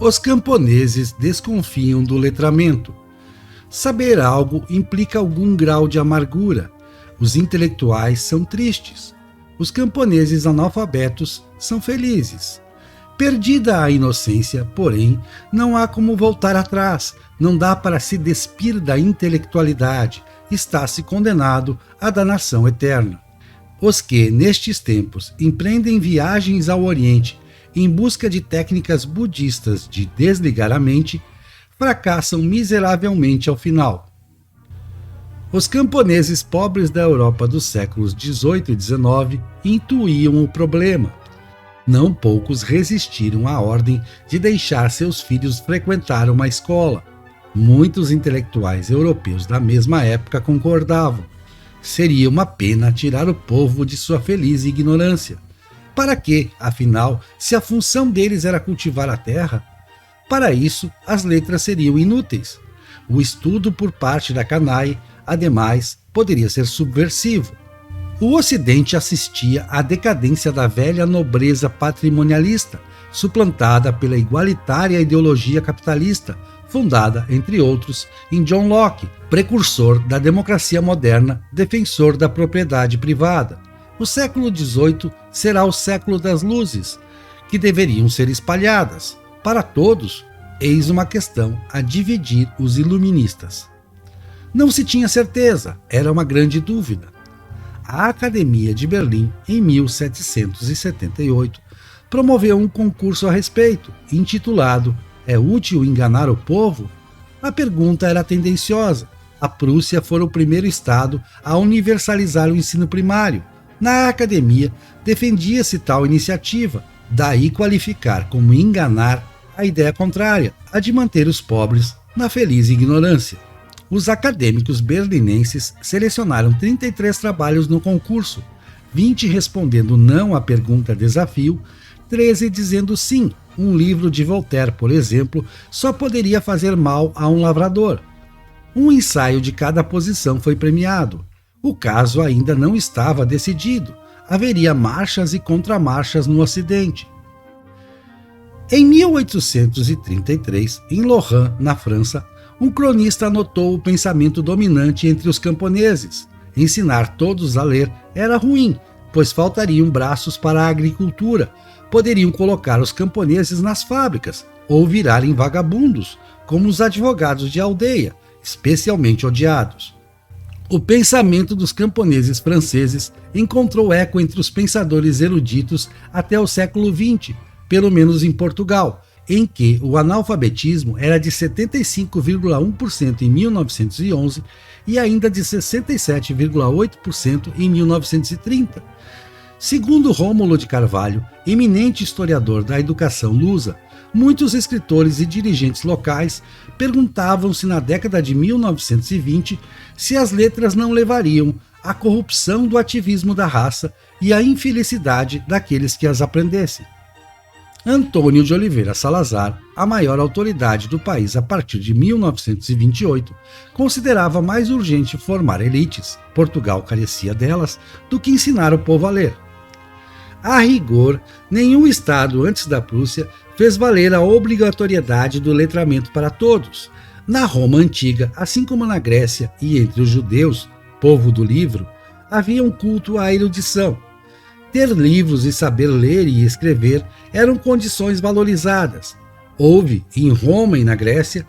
Os camponeses desconfiam do letramento. Saber algo implica algum grau de amargura. Os intelectuais são tristes. Os camponeses analfabetos são felizes. Perdida a inocência, porém, não há como voltar atrás, não dá para se despir da intelectualidade, está-se condenado à danação eterna. Os que, nestes tempos, empreendem viagens ao Oriente em busca de técnicas budistas de desligar a mente, fracassam miseravelmente ao final. Os camponeses pobres da Europa dos séculos XVIII e XIX intuíam o problema. Não poucos resistiram à ordem de deixar seus filhos frequentar uma escola. Muitos intelectuais europeus da mesma época concordavam. Seria uma pena tirar o povo de sua feliz ignorância. Para quê, afinal, se a função deles era cultivar a terra? Para isso, as letras seriam inúteis. O estudo por parte da canaille, ademais, poderia ser subversivo. O Ocidente assistia à decadência da velha nobreza patrimonialista, suplantada pela igualitária ideologia capitalista, fundada, entre outros, em John Locke, precursor da democracia moderna, defensor da propriedade privada. O século XVIII será o século das luzes, que deveriam ser espalhadas. Para todos, eis uma questão a dividir os iluministas. Não se tinha certeza, era uma grande dúvida. A Academia de Berlim, em 1778, promoveu um concurso a respeito, intitulado "É útil enganar o povo?". A pergunta era tendenciosa. A Prússia fora o primeiro estado a universalizar o ensino primário. Na academia, defendia-se tal iniciativa, daí qualificar como enganar a ideia contrária, a de manter os pobres na feliz ignorância. Os acadêmicos berlinenses selecionaram 33 trabalhos no concurso, 20 respondendo não à pergunta desafio, 13 dizendo sim. Um livro de Voltaire, por exemplo, só poderia fazer mal a um lavrador. Um ensaio de cada posição foi premiado. O caso ainda não estava decidido. Haveria marchas e contramarchas no Ocidente. Em 1833, em Lorraine, na França, um cronista anotou o pensamento dominante entre os camponeses. Ensinar todos a ler era ruim, pois faltariam braços para a agricultura. Poderiam colocar os camponeses nas fábricas ou virarem vagabundos, como os advogados de aldeia, especialmente odiados. O pensamento dos camponeses franceses encontrou eco entre os pensadores eruditos até o século XX, pelo menos em Portugal, em que o analfabetismo era de 75,1% em 1911 e ainda de 67,8% em 1930. Segundo Rômulo de Carvalho, eminente historiador da educação lusa, muitos escritores e dirigentes locais perguntavam-se na década de 1920 se as letras não levariam à corrupção do ativismo da raça e à infelicidade daqueles que as aprendessem. Antônio de Oliveira Salazar, a maior autoridade do país a partir de 1928, considerava mais urgente formar elites, Portugal carecia delas, do que ensinar o povo a ler. A rigor, nenhum Estado antes da Prússia fez valer a obrigatoriedade do letramento para todos. Na Roma antiga, assim como na Grécia e entre os judeus, povo do livro, havia um culto à erudição. Ter livros e saber ler e escrever eram condições valorizadas. Houve, em Roma e na Grécia,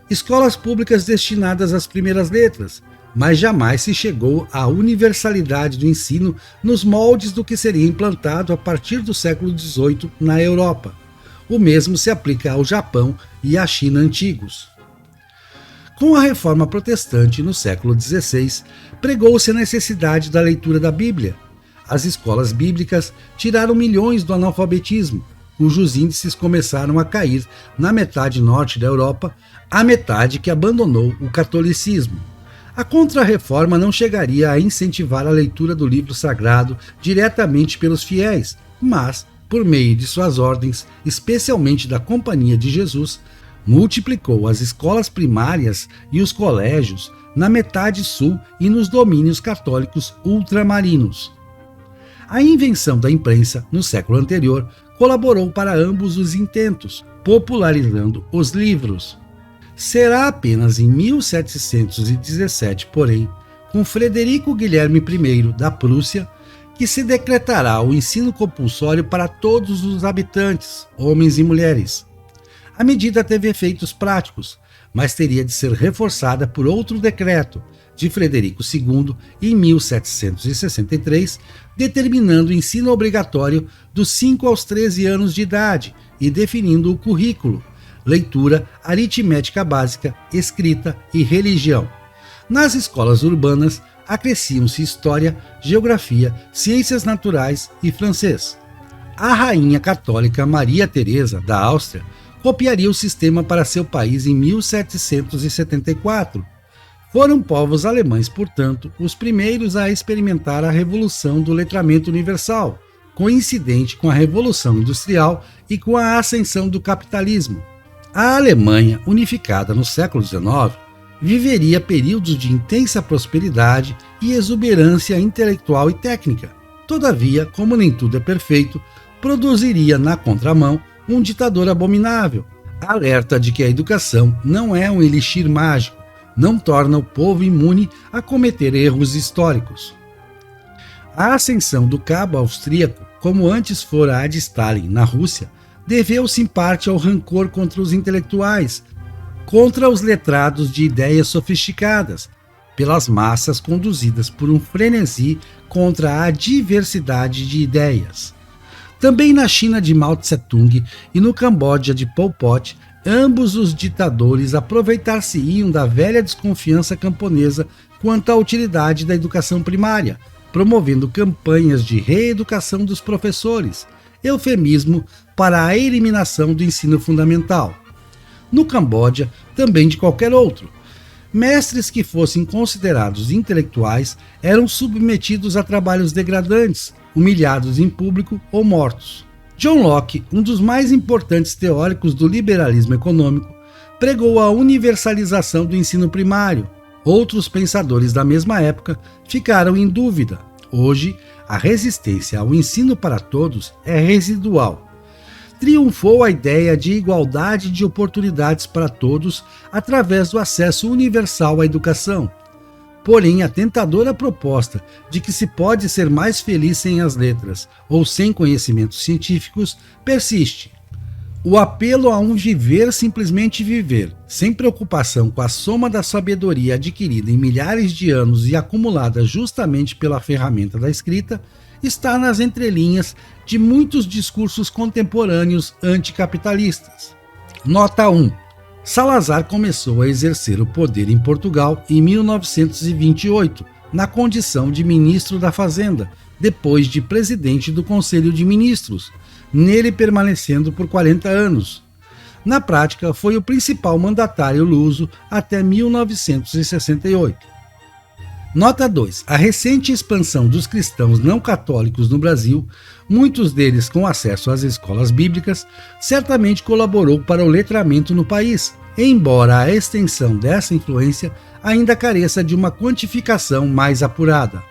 escolas públicas destinadas às primeiras letras, mas jamais se chegou à universalidade do ensino nos moldes do que seria implantado a partir do século XVIII na Europa. O mesmo se aplica ao Japão e à China antigos. Com a reforma protestante no século XVI, pregou-se a necessidade da leitura da Bíblia. As escolas bíblicas tiraram milhões do analfabetismo, cujos índices começaram a cair na metade norte da Europa, a metade que abandonou o catolicismo. A Contra-Reforma não chegaria a incentivar a leitura do livro sagrado diretamente pelos fiéis, mas, por meio de suas ordens, especialmente da Companhia de Jesus, multiplicou as escolas primárias e os colégios na metade sul e nos domínios católicos ultramarinos. A invenção da imprensa, no século anterior, colaborou para ambos os intentos, popularizando os livros. Será apenas em 1717, porém, com Frederico Guilherme I da Prússia, que se decretará o ensino compulsório para todos os habitantes, homens e mulheres. A medida teve efeitos práticos, mas teria de ser reforçada por outro decreto, de Frederico II, em 1763, determinando o ensino obrigatório dos 5 aos 13 anos de idade e definindo o currículo: leitura, aritmética básica, escrita e religião. Nas escolas urbanas, acresciam-se história, geografia, ciências naturais e francês. A rainha católica Maria Teresa, da Áustria, copiaria o sistema para seu país em 1774. Foram povos alemães, portanto, os primeiros a experimentar a revolução do letramento universal, coincidente com a Revolução Industrial e com a ascensão do capitalismo. A Alemanha, unificada no século XIX, viveria períodos de intensa prosperidade e exuberância intelectual e técnica. Todavia, como nem tudo é perfeito, produziria na contramão um ditador abominável, alerta de que a educação não é um elixir mágico, não torna o povo imune a cometer erros históricos. A ascensão do cabo austríaco, como antes fora a de Stalin na Rússia, deveu-se em parte ao rancor contra os intelectuais, contra os letrados de ideias sofisticadas, pelas massas conduzidas por um frenesi contra a diversidade de ideias. Também na China de Mao Tse-tung e no Camboja de Pol Pot, ambos os ditadores aproveitar-se-iam da velha desconfiança camponesa quanto à utilidade da educação primária, promovendo campanhas de reeducação dos professores, eufemismo para a eliminação do ensino fundamental. No Camboja, também de qualquer outro, mestres que fossem considerados intelectuais eram submetidos a trabalhos degradantes, humilhados em público ou mortos. John Locke, um dos mais importantes teóricos do liberalismo econômico, pregou a universalização do ensino primário. Outros pensadores da mesma época ficaram em dúvida. Hoje, a resistência ao ensino para todos é residual. Triunfou a ideia de igualdade de oportunidades para todos através do acesso universal à educação. Porém, a tentadora proposta de que se pode ser mais feliz sem as letras ou sem conhecimentos científicos persiste. O apelo a um viver simplesmente viver, sem preocupação com a soma da sabedoria adquirida em milhares de anos e acumulada justamente pela ferramenta da escrita, está nas entrelinhas de muitos discursos contemporâneos anticapitalistas. Nota 1. Salazar começou a exercer o poder em Portugal em 1928, na condição de ministro da Fazenda, depois de presidente do Conselho de Ministros, nele permanecendo por 40 anos. Na prática, foi o principal mandatário luso até 1968. Nota 2. A recente expansão dos cristãos não católicos no Brasil, muitos deles com acesso às escolas bíblicas, certamente colaborou para o letramento no país, embora a extensão dessa influência ainda careça de uma quantificação mais apurada.